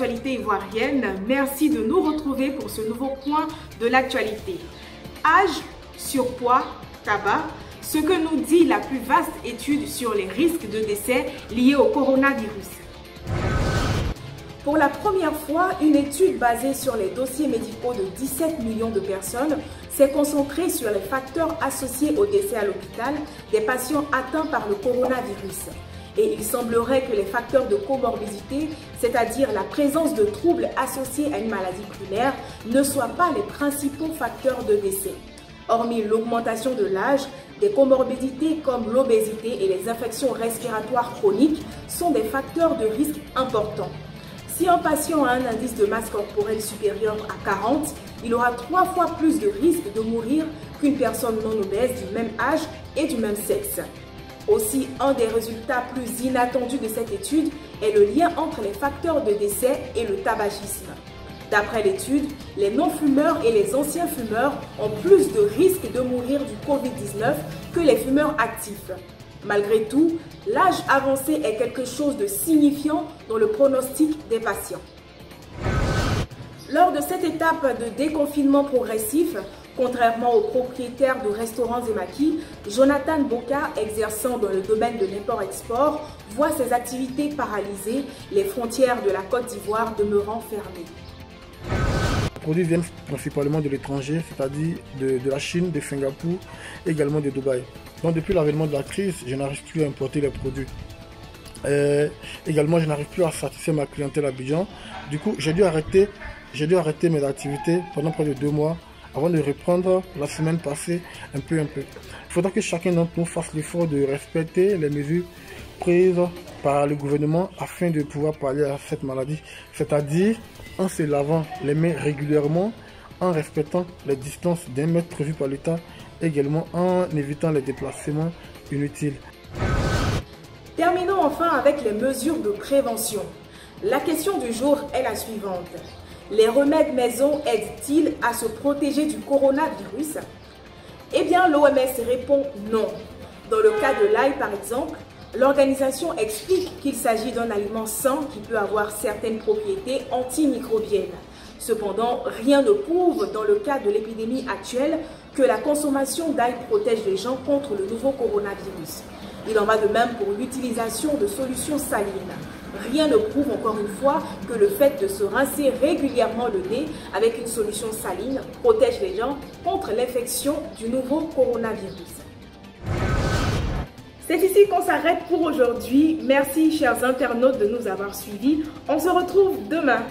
l'actualité ivoirienne, merci de nous retrouver pour ce nouveau point de l'actualité. Âge, surpoids, tabac, ce que nous dit la plus vaste étude sur les risques de décès liés au coronavirus. Pour la première fois, une étude basée sur les dossiers médicaux de 17 millions de personnes s'est concentrée sur les facteurs associés au décès à l'hôpital des patients atteints par le coronavirus. Et il semblerait que les facteurs de comorbidité, c'est-à-dire la présence de troubles associés à une maladie primaire, ne soient pas les principaux facteurs de décès. Hormis l'augmentation de l'âge, des comorbidités comme l'obésité et les infections respiratoires chroniques sont des facteurs de risque importants. Si un patient a un indice de masse corporelle supérieur à 40, il aura 3 fois plus de risque de mourir qu'une personne non obèse du même âge et du même sexe. Aussi, un des résultats plus inattendus de cette étude est le lien entre les facteurs de décès et le tabagisme. D'après l'étude, les non-fumeurs et les anciens fumeurs ont plus de risques de mourir du Covid-19 que les fumeurs actifs. Malgré tout, l'âge avancé est quelque chose de signifiant dans le pronostic des patients. Lors de cette étape de déconfinement progressif, contrairement aux propriétaires de restaurants et maquis, Jonathan Boka, exerçant dans le domaine de l'import-export, voit ses activités paralysées, les frontières de la Côte d'Ivoire demeurant fermées. Les produits viennent principalement de l'étranger, c'est-à-dire de la Chine, de Singapour, également de Dubaï. Donc depuis l'avènement de la crise, je n'arrive plus à importer les produits. Également, je n'arrive plus à satisfaire ma clientèle à Abidjan. Du coup, j'ai dû arrêter mes activités pendant près de 2 mois avant de reprendre la semaine passée un peu. Il faudra que chacun d'entre nous fasse l'effort de respecter les mesures prises par le gouvernement afin de pouvoir pallier à cette maladie, c'est-à-dire en se lavant les mains régulièrement, en respectant les distances d'1 mètre prévues par l'État, également en évitant les déplacements inutiles. Terminons enfin avec les mesures de prévention. La question du jour est la suivante. Les remèdes maison aident-ils à se protéger du coronavirus? Eh bien, l'OMS répond non. Dans le cas de l'ail, par exemple, l'organisation explique qu'il s'agit d'un aliment sain qui peut avoir certaines propriétés antimicrobiennes. Cependant, rien ne prouve, dans le cas de l'épidémie actuelle, que la consommation d'ail protège les gens contre le nouveau coronavirus. Il en va de même pour l'utilisation de solutions salines. Rien ne prouve encore une fois que le fait de se rincer régulièrement le nez avec une solution saline protège les gens contre l'infection du nouveau coronavirus. C'est ici qu'on s'arrête pour aujourd'hui. Merci chers internautes de nous avoir suivis. On se retrouve demain.